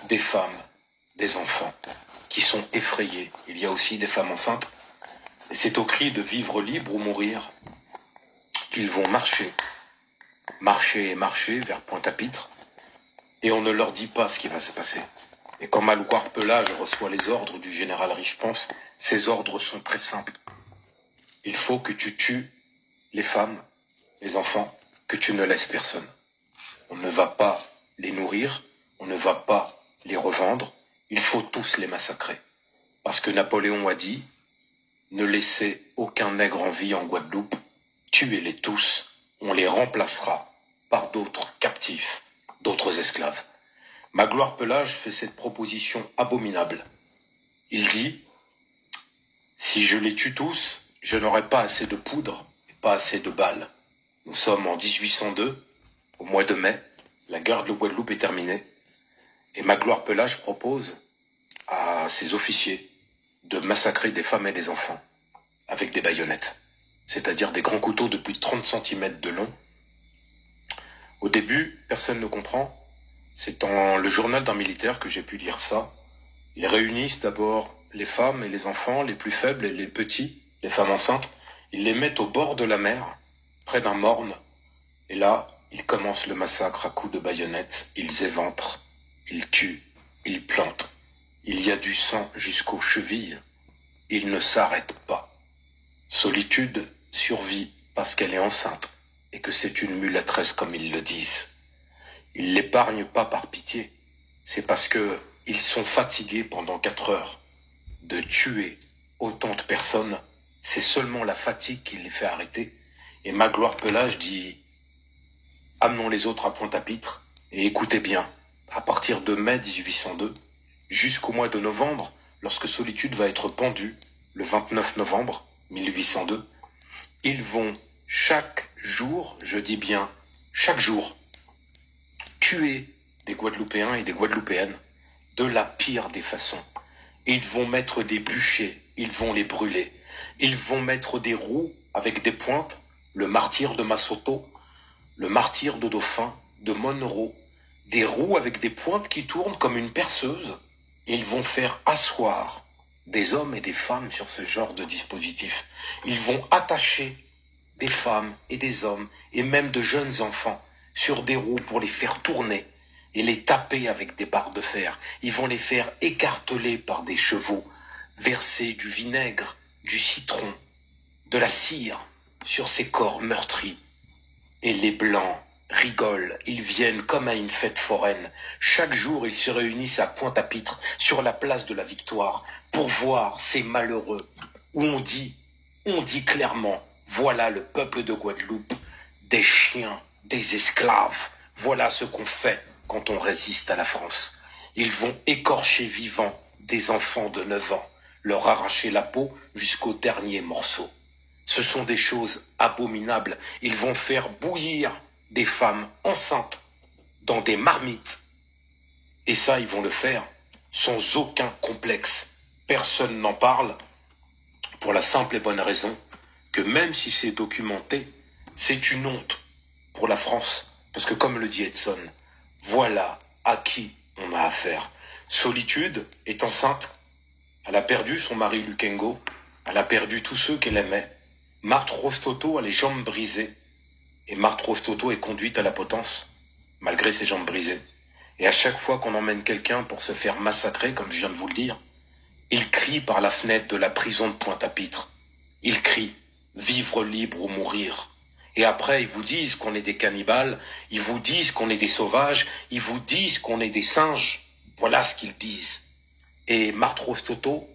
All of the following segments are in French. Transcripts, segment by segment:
des femmes, des enfants, qui sont effrayés. Il y a aussi des femmes enceintes. Et c'est au cri de vivre libre ou mourir qu'ils vont marcher, marcher et marcher vers Pointe-à-Pitre. Et on ne leur dit pas ce qui va se passer. Et quand Malouard-Pelage reçoit les ordres du général Richepens, ces ordres sont très simples. Il faut que tu tues les femmes, les enfants, que tu ne laisses personne. On ne va pas les nourrir, on ne va pas les revendre, il faut tous les massacrer. Parce que Napoléon a dit, ne laissez aucun nègre en vie en Guadeloupe, tuez-les tous, on les remplacera par d'autres captifs, d'autres esclaves. Magloire-Pelage fait cette proposition abominable. Il dit, si je les tue tous, je n'aurai pas assez de poudre et pas assez de balles. Nous sommes en 1802, au mois de mai, la guerre de Guadeloupe est terminée, et Magloire-Pelage propose à ses officiers de massacrer des femmes et des enfants avec des baïonnettes, c'est-à-dire des grands couteaux de plus de 30 cm de long. Au début, personne ne comprend. C'est dans le journal d'un militaire que j'ai pu lire ça. Ils réunissent d'abord les femmes et les enfants, les plus faibles et les petits, les femmes enceintes. Ils les mettent au bord de la mer, près d'un morne. Et là, ils commencent le massacre à coups de baïonnettes. Ils éventrent, ils tuent, ils plantent. Il y a du sang jusqu'aux chevilles. Ils ne s'arrêtent pas. Solitude survit parce qu'elle est enceinte et que c'est une mulâtresse comme ils le disent. Ils l'épargnent pas par pitié. C'est parce que ils sont fatigués pendant 4 heures. De tuer autant de personnes, c'est seulement la fatigue qui les fait arrêter. Et Magloire-Pelage dit, amenons les autres à Pointe-à-Pitre et écoutez bien, à partir de mai 1802, jusqu'au mois de novembre, lorsque Solitude va être pendue, le 29 novembre 1802, ils vont chaque jour, je dis bien chaque jour, tuer des Guadeloupéens et des Guadeloupéennes de la pire des façons. Ils vont mettre des bûchers, ils vont les brûler. Ils vont mettre des roues avec des pointes, le martyr de Massoto, le martyr de Dauphin, de Monroe, des roues avec des pointes qui tournent comme une perceuse. Ils vont faire asseoir des hommes et des femmes sur ce genre de dispositif. Ils vont attacher des femmes et des hommes et même de jeunes enfants sur des roues pour les faire tourner et les taper avec des barres de fer. Ils vont les faire écarteler par des chevaux, verser du vinaigre, du citron, de la cire sur ces corps meurtris. Et les Blancs rigolent, ils viennent comme à une fête foraine. Chaque jour, ils se réunissent à Pointe-à-Pitre, sur la place de la Victoire, pour voir ces malheureux, où on dit clairement, voilà le peuple de Guadeloupe, des chiens, des esclaves, voilà ce qu'on fait quand on résiste à la France. Ils vont écorcher vivants des enfants de 9 ans, leur arracher la peau jusqu'au dernier morceau. Ce sont des choses abominables. Ils vont faire bouillir des femmes enceintes dans des marmites. Et ça, ils vont le faire sans aucun complexe. Personne n'en parle pour la simple et bonne raison que même si c'est documenté, c'est une honte pour la France. Parce que comme le dit Edson, voilà à qui on a affaire. Solitude est enceinte. Elle a perdu son mari Lukengo. Elle a perdu tous ceux qu'elle aimait. Marthe Rostoto a les jambes brisées. Et Marthe Rostoto est conduite à la potence, malgré ses jambes brisées. Et à chaque fois qu'on emmène quelqu'un pour se faire massacrer, comme je viens de vous le dire, il crie par la fenêtre de la prison de Pointe-à-Pitre. Il crie « Vivre libre ou mourir ». Et après, ils vous disent qu'on est des cannibales, ils vous disent qu'on est des sauvages, ils vous disent qu'on est des singes. Voilà ce qu'ils disent. Et Marthe Rostoto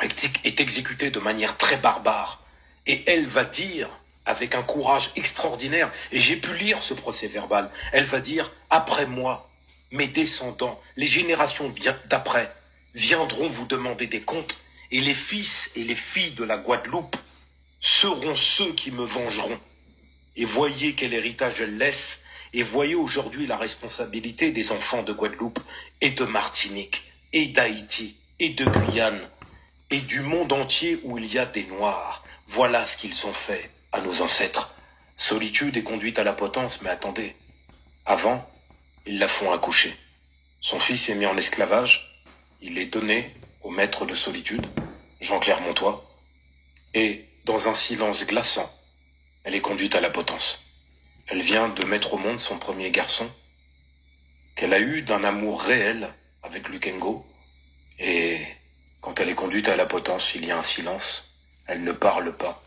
est exécutée de manière très barbare. Et elle va dire, avec un courage extraordinaire, et j'ai pu lire ce procès verbal, elle va dire, après moi, mes descendants, les générations d'après, viendront vous demander des comptes, et les fils et les filles de la Guadeloupe seront ceux qui me vengeront. Et voyez quel héritage elle laisse, et voyez aujourd'hui la responsabilité des enfants de Guadeloupe, et de Martinique, et d'Haïti, et de Guyane, et du monde entier où il y a des Noirs. Voilà ce qu'ils ont fait à nos ancêtres. Solitude est conduite à la potence, mais attendez, avant, ils la font accoucher. Son fils est mis en esclavage, il est donné au maître de solitude, Jean Clermontois, et dans un silence glaçant, elle est conduite à la potence. Elle vient de mettre au monde son premier garçon, qu'elle a eu d'un amour réel avec Lukengo, et quand elle est conduite à la potence, il y a un silence, elle ne parle pas,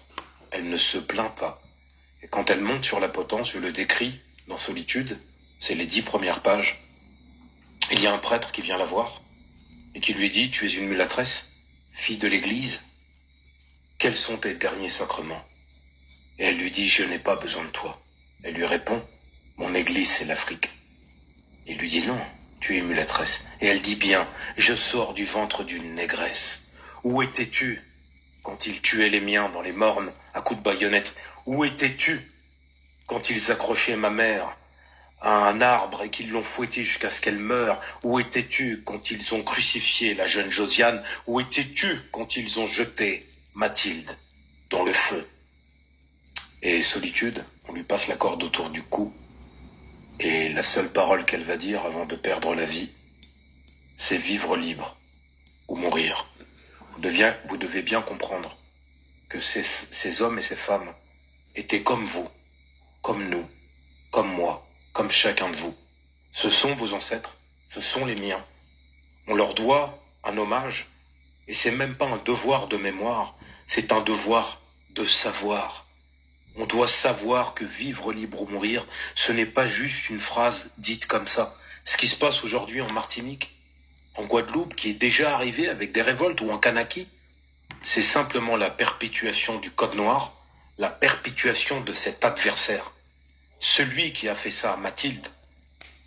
elle ne se plaint pas. Et quand elle monte sur la potence, je le décris dans Solitude, c'est les 10 premières pages, il y a un prêtre qui vient la voir, et qui lui dit, tu es une mulâtresse, fille de l'église, quels sont tes derniers sacrements? Et elle lui dit, je n'ai pas besoin de toi. Elle lui répond, mon église c'est l'Afrique. Il lui dit, non, tu es mulâtresse. Et elle dit bien, je sors du ventre d'une négresse. Où étais-tu quand ils tuaient les miens dans les mornes à coups de baïonnette? Où étais-tu quand ils accrochaient ma mère à un arbre et qu'ils l'ont fouettée jusqu'à ce qu'elle meure? Où étais-tu quand ils ont crucifié la jeune Josiane? Où étais-tu quand ils ont jeté Mathilde dans le feu? Et Solitude, on lui passe la corde autour du cou, et la seule parole qu'elle va dire avant de perdre la vie, c'est vivre libre ou mourir. Vous devez bien comprendre que ces hommes et ces femmes étaient comme vous, comme nous, comme moi, comme chacun de vous. Ce sont vos ancêtres, ce sont les miens. On leur doit un hommage, et c'est même pas un devoir de mémoire, c'est un devoir de savoir. On doit savoir que vivre libre ou mourir, ce n'est pas juste une phrase dite comme ça. Ce qui se passe aujourd'hui en Martinique, en Guadeloupe, qui est déjà arrivé avec des révoltes, ou en Kanaki, c'est simplement la perpétuation du code noir, la perpétuation de cet adversaire. Celui qui a fait ça à Mathilde,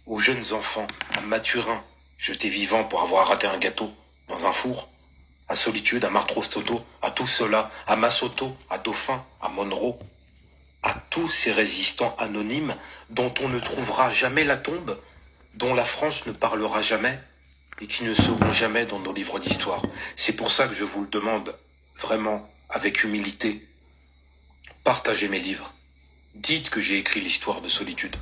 aux jeunes enfants, à Mathurin, jeté vivant pour avoir raté un gâteau dans un four, à Solitude, à Marthe-Rostoto, à tout cela, à Massoto, à Dauphin, à Monroe, à tous ces résistants anonymes dont on ne trouvera jamais la tombe, dont la France ne parlera jamais et qui ne seront jamais dans nos livres d'histoire. C'est pour ça que je vous le demande vraiment avec humilité. Partagez mes livres. Dites que j'ai écrit l'histoire de Solitude.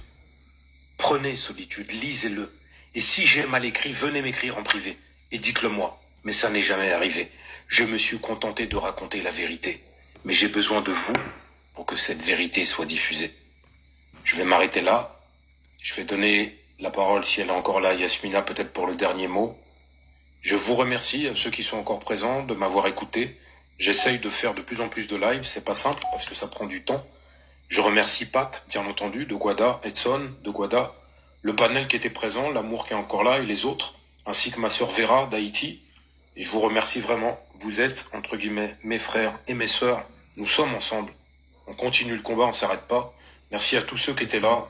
Prenez Solitude, lisez-le. Et si j'ai mal écrit, venez m'écrire en privé et dites-le moi. Mais ça n'est jamais arrivé. Je me suis contenté de raconter la vérité. Mais j'ai besoin de vous pour que cette vérité soit diffusée. Je vais m'arrêter là. Je vais donner la parole, si elle est encore là, Yasmina, peut-être pour le dernier mot. Je vous remercie à ceux qui sont encore présents de m'avoir écouté. J'essaye de faire de plus en plus de live. C'est pas simple parce que ça prend du temps. Je remercie Pat, bien entendu, de Guada, Edson, de Guada, le panel qui était présent, l'amour qui est encore là et les autres, ainsi que ma sœur Vera d'Haïti. Et je vous remercie vraiment. Vous êtes, entre guillemets, mes frères et mes sœurs. Nous sommes ensemble. On continue le combat, on s'arrête pas. Merci à tous ceux qui étaient là.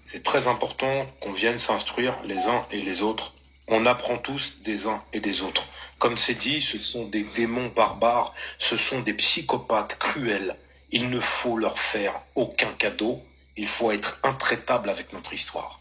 C'est très important qu'on vienne s'instruire les uns et les autres. On apprend tous des uns et des autres. Comme c'est dit, ce sont des démons barbares, ce sont des psychopathes cruels. Il ne faut leur faire aucun cadeau. Il faut être intraitable avec notre histoire.